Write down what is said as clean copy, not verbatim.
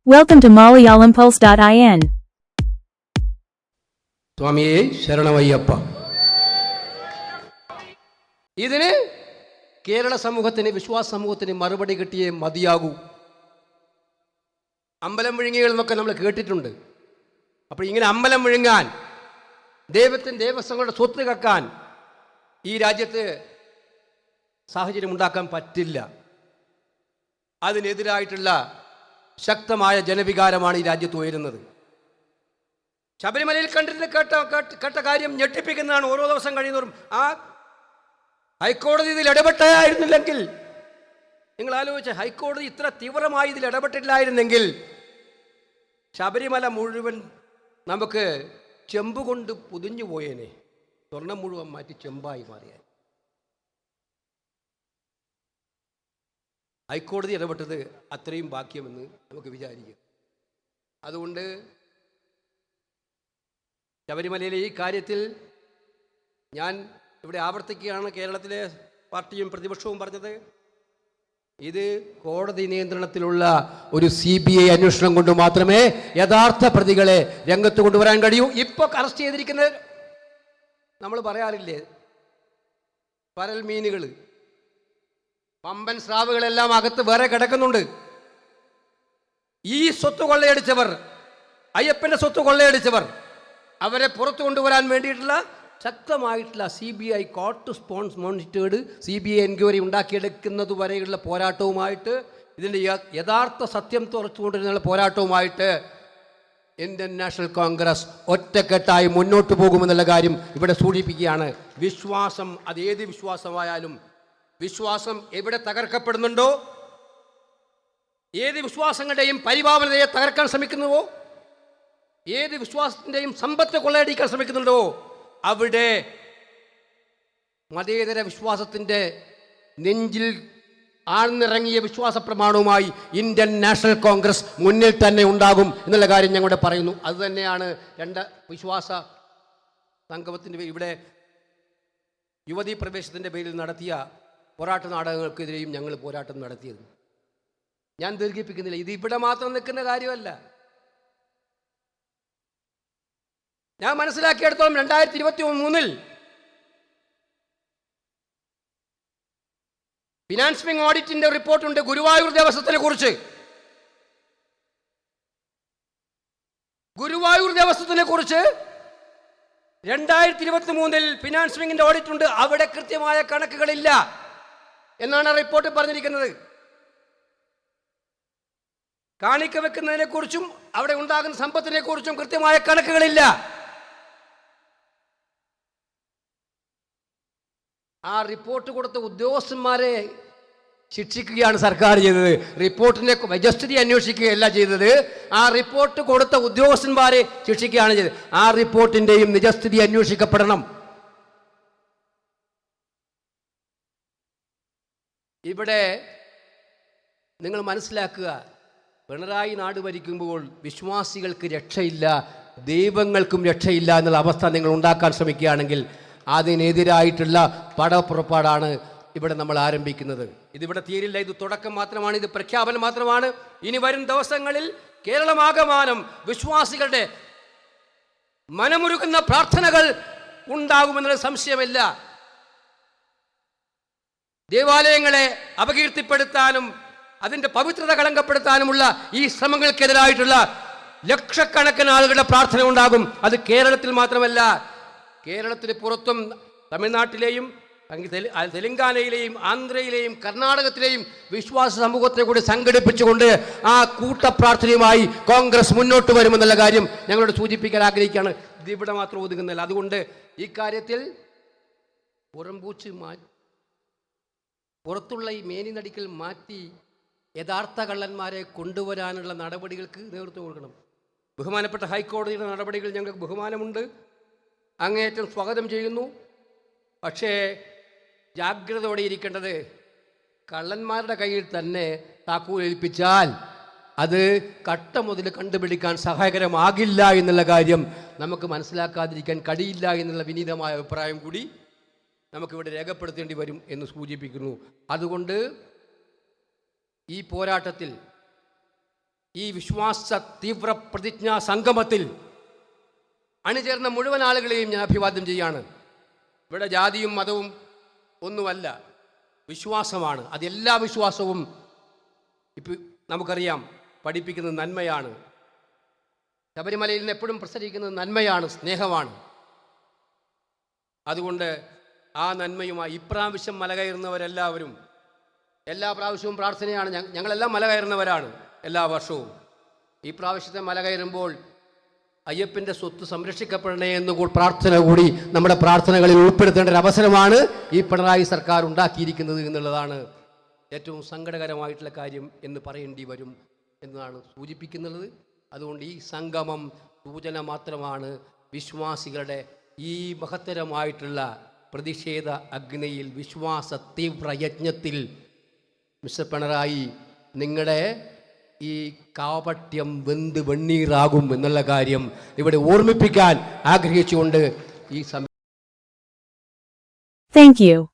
Welcome to MalayalamPulse.in. സ്വാമിയെ ശരണമയ്യപ്പ. ഇതിന് കേരള സമൂഹത്തിന്, വിശ്വാസ സമൂഹത്തിന് മറുപടി കിട്ടിയേ മതിയാകൂ. അമ്പലം വിഴുങ്ങികൾ എന്നൊക്കെ നമ്മൾ കേട്ടിട്ടുണ്ട്. അപ്പോൾ ഇങ്ങനെ അമ്പലം വിഴുങ്ങാൻ, ദേവസ്വങ്ങളുടെ സ്വത്ത് കക്കാൻ ഈ രാജ്യത്ത് സാഹചര്യം ഉണ്ടാക്കാൻ പറ്റില്ല. അതിനെതിരായിട്ടുള്ള ശക്തമായ ജനവികാരമാണ് ഈ രാജ്യത്ത് ഉയരുന്നത്. ശബരിമലയിൽ കേട്ട കാര്യം ഞെട്ടിപ്പിക്കുന്നതാണ്. ഓരോ ദിവസം കഴിയുന്നവരും ആ ഹൈക്കോടതി ഇതിൽ ഇടപെട്ടായിരുന്നില്ലെങ്കിൽ, നിങ്ങൾ ആലോചിച്ച, ഹൈക്കോടതി ഇത്ര തീവ്രമായി ഇതിൽ ഇടപെട്ടില്ലായിരുന്നെങ്കിൽ ശബരിമല മുഴുവൻ നമുക്ക് ചെമ്പ് കൊണ്ട് പൊതിഞ്ഞു പോയേനെ. സ്വർണം മുഴുവൻ മാറ്റി ചെമ്പായി മാറിയാൽ. ഹൈക്കോടതി ഇടപെട്ടത് അത്രയും ഭാഗ്യമെന്ന് നമുക്ക് വിചാരിക്കാം. അതുകൊണ്ട് ശബരിമലയിലെ ഈ കാര്യത്തിൽ ഞാൻ ഇവിടെ ആവർത്തിക്കുകയാണ്. കേരളത്തിലെ പാർട്ടിയും പ്രതിപക്ഷവും പറഞ്ഞത്, ഇത് കോടതി നിയന്ത്രണത്തിലുള്ള ഒരു CBI അന്വേഷണം കൊണ്ട് മാത്രമേ യഥാർത്ഥ പ്രതികളെ രംഗത്ത് കൊണ്ടുവരാൻ കഴിയൂ. ഇപ്പോൾ അറസ്റ്റ് ചെയ്തിരിക്കുന്നത്, നമ്മൾ പറയാറില്ലേ, പരൽ മീനുകൾ, പമ്പൻ സ്രാവുകളെല്ലാം അകത്ത് വേറെ കിടക്കുന്നുണ്ട്. ഈ സ്വത്ത് കൊള്ളയടിച്ചവർ, അയ്യപ്പൻ്റെ സ്വത്ത് കൊള്ളയടിച്ചവർ, അവരെ പുറത്തു കൊണ്ടുവരാൻ വേണ്ടിയിട്ടുള്ള ശക്തമായിട്ടുള്ള CBI court monitored CBI enquiry ഉണ്ടാക്കിയെടുക്കുന്നത് വരെയുള്ള പോരാട്ടവുമായിട്ട്, ഇതിൻ്റെ യഥാർത്ഥ സത്യം തുറച്ചുകൊണ്ടിരുന്ന പോരാട്ടവുമായിട്ട് ഇന്ത്യൻ നാഷണൽ കോൺഗ്രസ് ഒറ്റക്കെട്ടായി മുന്നോട്ട് പോകുമെന്നുള്ള കാര്യം ഇവിടെ സൂചിപ്പിക്കുകയാണ്. വിശ്വാസം, അതേത് വിശ്വാസമായാലും, വിശ്വാസം എവിടെ തകർക്കപ്പെടുന്നുണ്ടോ, ഏത് വിശ്വാസങ്ങളുടെയും പരിഭാവനതയെ തകർക്കാൻ ശ്രമിക്കുന്നുവോ, ഏത് വിശ്വാസത്തിൻ്റെയും സമ്പത്ത് കൊള്ളയടിക്കാൻ ശ്രമിക്കുന്നുണ്ടോ, അവിടെ മതേതര വിശ്വാസത്തിൻ്റെ നെഞ്ചിൽ ആഴ്ന്നിറങ്ങിയ വിശ്വാസ പ്രമാണവുമായി ഇന്ത്യൻ നാഷണൽ കോൺഗ്രസ് മുന്നിൽ തന്നെ ഉണ്ടാകും എന്നുള്ള കാര്യം ഞങ്ങളുടെ പറയുന്നു. അതുതന്നെയാണ് വിശ്വാസ സംഗമത്തിൻ്റെ പേരിൽ, ഇവിടെ യുവതീ പ്രവേശത്തിൻ്റെ പേരിൽ നടത്തിയ പോരാട്ട നാടകങ്ങൾക്കെതിരെയും ഞങ്ങൾ പോരാട്ടം നടത്തിയത്. ഞാൻ ദീർഘിപ്പിക്കുന്നില്ല. ഇത് ഇവിടെ മാത്രം നിൽക്കുന്ന കാര്യമല്ല. ഞാൻ മനസ്സിലാക്കിയെടുത്തോളം 2023 ഫിനാൻസ് വിങ് ഓഡിറ്റിന്റെ റിപ്പോർട്ടുണ്ട് ഗുരുവായൂർ ദേവസ്വത്തിനെ കുറിച്ച്. ഗുരുവായൂർ ദേവസ്വത്തിനെ കുറിച്ച് 2023 ഫിനാൻസ് വിങ്ങിന്റെ ഓഡിറ്റ് ഉണ്ട്. അവിടെ കൃത്യമായ കണക്കുകളില്ല എന്നാണ് റിപ്പോർട്ട് പറഞ്ഞിരിക്കുന്നത്. കാണിക്ക വെക്കുന്നതിനെ കുറിച്ചും അവിടെ ഉണ്ടാകുന്ന സമ്പത്തിനെ കുറിച്ചും കൃത്യമായ കണക്കുകളില്ല. ആ റിപ്പോർട്ട് കൊടുത്ത ഉദ്യോഗസ്ഥന്മാരെ ശിക്ഷിക്കുകയാണ് സർക്കാർ ചെയ്തത്. റിപ്പോർട്ടിനെ നിജസ്ഥിതി അന്വേഷിക്കുകയല്ല ചെയ്തത്. ആ റിപ്പോർട്ട് കൊടുത്ത ഉദ്യോഗസ്ഥന്മാരെ ശിക്ഷിക്കുകയാണ് ചെയ്തത്. ആ റിപ്പോർട്ടിൻ്റെയും നിജസ്ഥിതി അന്വേഷിക്കപ്പെടണം. ഇവിടെ നിങ്ങൾ മനസ്സിലാക്കുക, പിണറായി നാട് ഭരിക്കുമ്പോൾ വിശ്വാസികൾക്ക് രക്ഷയില്ല, ദൈവങ്ങൾക്കും രക്ഷയില്ല എന്നുള്ള അവസ്ഥ നിങ്ങൾ ഉണ്ടാക്കാൻ ശ്രമിക്കുകയാണെങ്കിൽ അതിനെതിരായിട്ടുള്ള പടപ്പുറപ്പാടാണ് ഇവിടെ നമ്മൾ ആരംഭിക്കുന്നത്. ഇതിവിടെ തീരില്ല. ഇത് തുടക്കം മാത്രമാണ്, ഇത് പ്രഖ്യാപനം മാത്രമാണ്. ഇനി വരും ദിവസങ്ങളിൽ കേരളമാകമാനം വിശ്വാസികളുടെ മനമുരുകുന്ന പ്രാർത്ഥനകൾ ഉണ്ടാകുമെന്നുള്ള സംശയമില്ല. ദേവാലയങ്ങളെ അപകീർത്തിപ്പെടുത്താനും അതിൻ്റെ പവിത്രത കളങ്കപ്പെടുത്താനുമുള്ള ഈ ശ്രമങ്ങൾക്കെതിരായിട്ടുള്ള ലക്ഷക്കണക്കിന് ആളുകളുടെ പ്രാർത്ഥന ഉണ്ടാകും. അത് കേരളത്തിൽ മാത്രമല്ല, കേരളത്തിന് പുറത്തും തമിഴ്നാട്ടിലെയും തെലങ്കാനയിലെയും ആന്ധ്രയിലെയും കർണാടകത്തിലെയും വിശ്വാസ സമൂഹത്തെ കൂടി സംഘടിപ്പിച്ചുകൊണ്ട് ആ കൂട്ടപ്രാർത്ഥനയുമായി കോൺഗ്രസ് മുന്നോട്ട് വരുമെന്നുള്ള കാര്യം ഞങ്ങളോട് സൂചിപ്പിക്കാൻ ആഗ്രഹിക്കുകയാണ്. ഇതിവിടെ മാത്രം ഒതുങ്ങുന്നില്ല. അതുകൊണ്ട് ഈ കാര്യത്തിൽ പുറത്തുള്ള ഈ മേനി നടിക്കൽ മാറ്റി യഥാർത്ഥ കള്ളന്മാരെ കൊണ്ടുവരാനുള്ള നടപടികൾക്ക് നേതൃത്വം കൊടുക്കണം. ബഹുമാനപ്പെട്ട ഹൈക്കോടതിയുടെ നടപടികൾ ഞങ്ങൾക്ക് ബഹുമാനമുണ്ട്, അങ്ങേയറ്റം സ്വാഗതം ചെയ്യുന്നു. പക്ഷേ ജാഗ്രതയോടെ ഇരിക്കേണ്ടത്, കള്ളന്മാരുടെ കയ്യിൽ തന്നെ താക്കോൽ ഏൽപ്പിച്ചാൽ അത് കട്ട മുതൽ കണ്ടുപിടിക്കാൻ സഹായകരമാകില്ല എന്നുള്ള കാര്യം നമുക്ക് മനസ്സിലാക്കാതിരിക്കാൻ കഴിയില്ല എന്നുള്ള വിനീതമായ അഭിപ്രായം കൂടി നമുക്കിവിടെ രേഖപ്പെടുത്തേണ്ടി വരും എന്ന് സൂചിപ്പിക്കുന്നു. അതുകൊണ്ട് ഈ പോരാട്ടത്തിൽ ഈ വിശ്വാസ തീവ്ര പ്രതിജ്ഞാ സംഗമത്തിൽ അണിചേർന്ന മുഴുവൻ ആളുകളെയും ഞാൻ അഭിവാദ്യം ചെയ്യാണ്. ഇവിടെ ജാതിയും മതവും ഒന്നുമല്ല, വിശ്വാസമാണ്. അതെല്ലാ വിശ്വാസവും ഇപ്പം നമുക്കറിയാം പഠിപ്പിക്കുന്നത് നന്മയാണ്. ശബരിമലയിൽ നിന്ന് എപ്പോഴും പ്രസരിക്കുന്നത് നന്മയാണ്, സ്നേഹമാണ്. അതുകൊണ്ട് ആ നന്മയുമായി ഇപ്രാവശ്യം മല കയറുന്നവരെല്ലാവരും, എല്ലാ പ്രാവശ്യവും പ്രാർത്ഥനയാണ്. ഞങ്ങളെല്ലാം മല കയറുന്നവരാണ് എല്ലാ വർഷവും. ഈ പ്രാവശ്യത്തെ മല കയറുമ്പോൾ അയ്യപ്പൻ്റെ സ്വത്ത് സംരക്ഷിക്കപ്പെടണേ എന്ന് പ്രാർത്ഥന കൂടി നമ്മുടെ പ്രാർത്ഥനകളിൽ ഉൾപ്പെടുത്തേണ്ട ഒരു അവസരമാണ് ഈ പിണറായി സർക്കാർ ഉണ്ടാക്കിയിരിക്കുന്നത് എന്നുള്ളതാണ് ഏറ്റവും സങ്കടകരമായിട്ടുള്ള കാര്യം എന്ന് പറയേണ്ടി വരും എന്നതാണ് സൂചിപ്പിക്കുന്നത്. അതുകൊണ്ട് ഈ സംഗമം സൂചന മാത്രമാണ്. വിശ്വാസികളുടെ ഈ മഹത്തരമായിട്ടുള്ള പ്രതിഷേധ അഗ്നിയിൽ, വിശ്വാസ തീവ്ര യജ്ഞത്തിൽ മിസ്റ്റർ പിണറായി, നിങ്ങളുടെ ഈ കാപട്യം വെന്ത് വെണ്ണീറാകും എന്നുള്ള കാര്യം ഇവിടെ ഓർമ്മിപ്പിക്കാൻ ആഗ്രഹിച്ചുകൊണ്ട് ഈ Thank you.